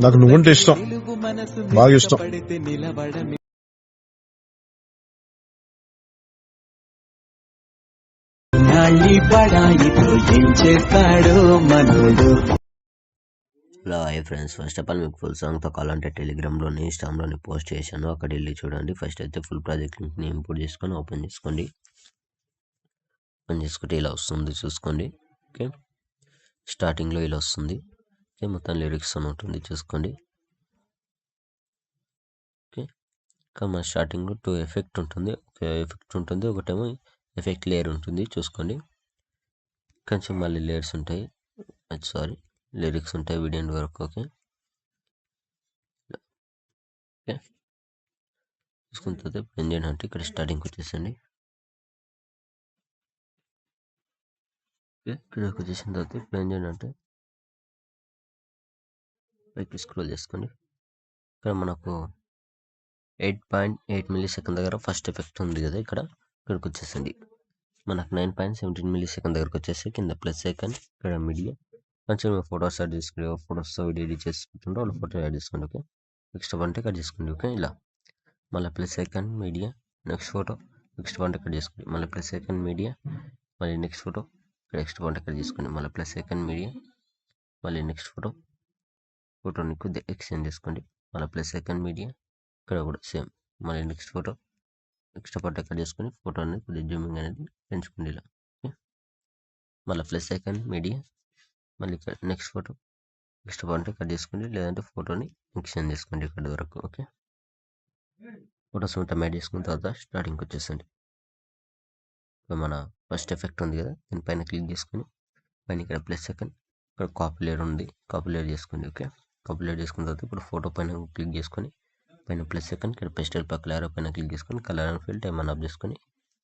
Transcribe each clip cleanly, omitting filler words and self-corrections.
నాకు నువ్వంటే ఇష్టం, బాగా ఇష్టం. Hello hi friends, first of all మీకు ఫుల్ సాంగ్తో కావాలంటే టెలిగ్రామ్లోని ఇన్స్టాగ్రామ్లోని పోస్ట్ చేశాను, అక్కడ వెళ్ళి చూడండి. ఫస్ట్ అయితే ఫుల్ ప్రాజెక్ట్ లింక్ని ఇంపోర్ట్ చేసుకొని ఓపెన్ చేసుకోండి. ఓపెన్ చేసుకుంటే ఇలా వస్తుంది చూసుకోండి. ఓకే, స్టార్టింగ్లో ఇలా వస్తుంది. ఓకే, మొత్తం లిరిక్స్ అని ఉంటుంది చూసుకోండి. ఓకే, ఇంకా మన స్టార్టింగ్లో 2 ఎఫెక్ట్ ఉంటుంది. ఒక ఎఫెక్ట్ ఉంటుంది, ఒకటేమో ఎఫెక్ట్ లేయర్ ఉంటుంది చూసుకోండి. కొంచెం మళ్ళీ లేయర్స్ ఉంటాయి, లిరిక్స్ ఉంటాయి వీడియో ఎండ్ వరకు. ఓకే ఓకే, చూసుకున్న తర్వాత ఇప్పుడు ఏం చేయండి అంటే ఇక్కడ స్టార్టింగ్కి వచ్చేసండి. ఓకే, ఇక్కడికి వచ్చేసిన తర్వాత ఇప్పుడు ఏం చేయండి అంటే పైకి స్క్రోల్ చేసుకోండి. ఇక్కడ మనకు 8.8 మిల్లీ సెకండ్ దగ్గర ఫస్ట్ ఎఫెక్ట్ ఉంది కదా, ఇక్కడికి వచ్చేసండి. మనకు 9.17 మిల్లీ సెకండ్ దగ్గరకు వచ్చేసి కింద ప్లస్ ఐకాన్, ఇక్కడ మీడియా కొంచెం ఫోటోస్ యాడ్ చేసుకోండి. ఫోటోస్ వీడియో ఎడిట్ చేసుకుంటుంటే వాళ్ళు ఫోటో యాడ్ చేసుకోండి. ఓకే, నెక్స్ట్ అంటే కట్ చేసుకోండి. ఓకే, ఇలా మళ్ళీ plus icon media, next photo, next అంటే కట్ చేసుకోండి. మళ్ళీ ప్లస్ ఐకాన్ మీడియా, మళ్ళీ నెక్స్ట్ ఫోటో, నెక్స్ట్ అంటే కట్ చేసుకోండి. మళ్ళీ ప్లస్ ఐకాన్ మీడియా, మళ్ళీ నెక్స్ట్ ఫోటోని కొద్దిగా ఎక్స్టెండ్ చేసుకోండి. మళ్ళీ ప్లస్ ఐకాన్ మీడియా, ఇక్కడ కూడా సేమ్. మళ్ళీ next photo, next part cut చేసుకొని ఫోటో అనేది కొద్దిగా జూమింగ్ అనేది పెంచుకోండి ఇలా. ఓకే, మళ్ళీ ప్లస్ ఐకాన్ మీడియా, మళ్ళీ ఇక్కడ next photo, next part cut చేసుకోండి, లేదంటే ఫోటోని ఎక్స్టెండ్ చేసుకోండి ఇక్కడ వరకు. ఓకే, ఫోటోస్ మొత్తం యాడ్ చేసుకున్న తర్వాత స్టార్టింగ్కి వచ్చేసండి. మన ఫస్ట్ ఎఫెక్ట్ ఉంది కదా, దీనిపైన క్లిక్ చేసుకొని పైన ఇక్కడ ప్లస్ సెకండ్, ఇక్కడ కాపీ లేయర్ ఉంది, కాపీ లేయర్ చేసుకోండి. ఓకే, కాపీ లేయర్ చేసుకున్న తర్వాత ఇప్పుడు ఫోటో పైన క్లిక్ చేసుకొని పైన ప్లస్ సెకండ్, ఇక్కడ పెస్టల్ పక్కల యారో పైన క్లిక్ చేసుకొని colour and fill time on off చేసుకొని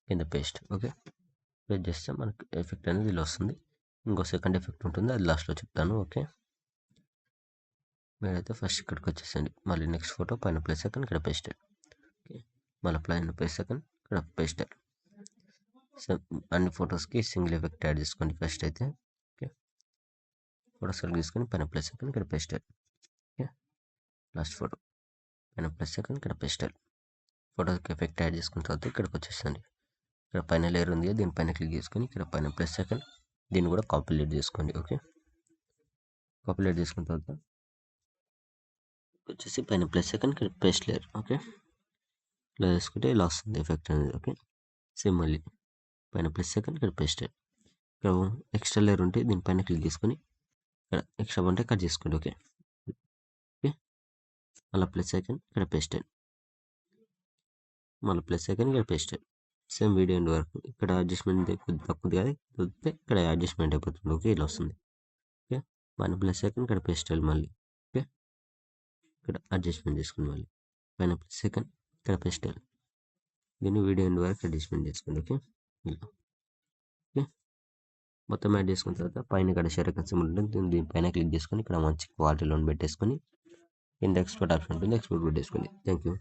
కింద పేస్ట్. ఓకే, పేస్ట్ చేస్తే మనకి ఎఫెక్ట్ అనేది ఇలా వస్తుంది. ఇంకో సెకండ్ ఎఫెక్ట్ ఉంటుంది, అది లాస్ట్లో చెప్తాను. ఓకే, మీరైతే ఫస్ట్ ఇక్కడికి వచ్చేసండి. మళ్ళీ నెక్స్ట్ ఫోటో పైన ప్లస్ సెకండ్, ఇక్కడ పేస్టల్. ఓకే, మళ్ళీ పైన ప్లస్ సెకండ్, ఇక్కడ పేస్టల్. అన్ని ఫొటోస్కి సింగిల్ ఎఫెక్ట్ యాడ్ చేసుకోండి ఫస్ట్ అయితే. ఓకే, ఫోటోస్ తీసుకొని పైన ప్లస్ సెకండ్, ఇక్కడ పేస్టల్. ఓకే, లాస్ట్ ఫోటో పైన ప్లస్ సెకండ్, ఇక్కడ పేస్టల్. ఫోటోకి ఎఫెక్ట్ యాడ్ చేసుకున్న తర్వాత ఇక్కడికి వచ్చేసండి. ఇక్కడ పైన లేయర్ ఉంది, దీనిపైన క్లిక్ చేసుకొని ఇక్కడ పైన ప్లస్ సెకండ్, దీన్ని కూడా కాపీ లేట్ చేసుకోండి. ఓకే, కాపీ లేట్ చేసుకున్న తర్వాత వచ్చేసి పైన ప్లస్ సెకండ్, ఇక్కడ పేస్ట్ లేయర్. ఓకే, ఇలా చేసుకుంటే ఇలా వస్తుంది ఎఫెక్ట్ అనేది. ఓకే, సేమ్ మళ్ళీ పైన ప్లస్ సెకండ్, ఇక్కడ పేస్ట్. ఇక్కడ ఎక్స్ట్రా లేయర్ ఉంటే దీనిపైన క్లిక్ చేసుకొని ఇక్కడ ఎక్స్ట్రా అంటే కట్ చేసుకోండి. ఓకే ఓకే, మళ్ళీ ప్లస్ సెకండ్, ఇక్కడ పేస్ట్. మళ్ళీ ప్లస్ సెకండ్, ఇక్కడ పేస్ట్. సేమ్ వీడియో ఎండ్ వరకు. ఇక్కడ అడ్జస్ట్మెంట్ తక్కువ కదా, ఇక్కడ అడ్జస్ట్మెంట్ అయిపోతుంది. ఓకే, ఇలా వస్తుంది. ఓకే, పైన ప్లస్ సెకండ్, ఇక్కడ పేస్ట్ మళ్ళీ. ఓకే, ఇక్కడ అడ్జస్ట్మెంట్ చేసుకోండి. మళ్ళీ పైన ప్లస్ సెకండ్, ఇక్కడ పేస్ట్. దీన్ని వీడియో ఎండ్ వరకు అడ్జస్ట్మెంట్ చేసుకోండి. ఓకే, ఇలా. ఓకే, మొత్తం యాడ్ చేసుకున్న తర్వాత పైన ఇక్కడ షేర్ సింబల్ ఉంటుంది, దీనిపైన క్లిక్ చేసుకొని ఇక్కడ మంచి క్వాలిటీలో పెట్టేసుకొని కింద ఎక్స్పోర్ట్ ఆప్షన్ ఉంటుంది, ఎక్స్పోర్ట్ పెట్టేసుకోండి. Thank you.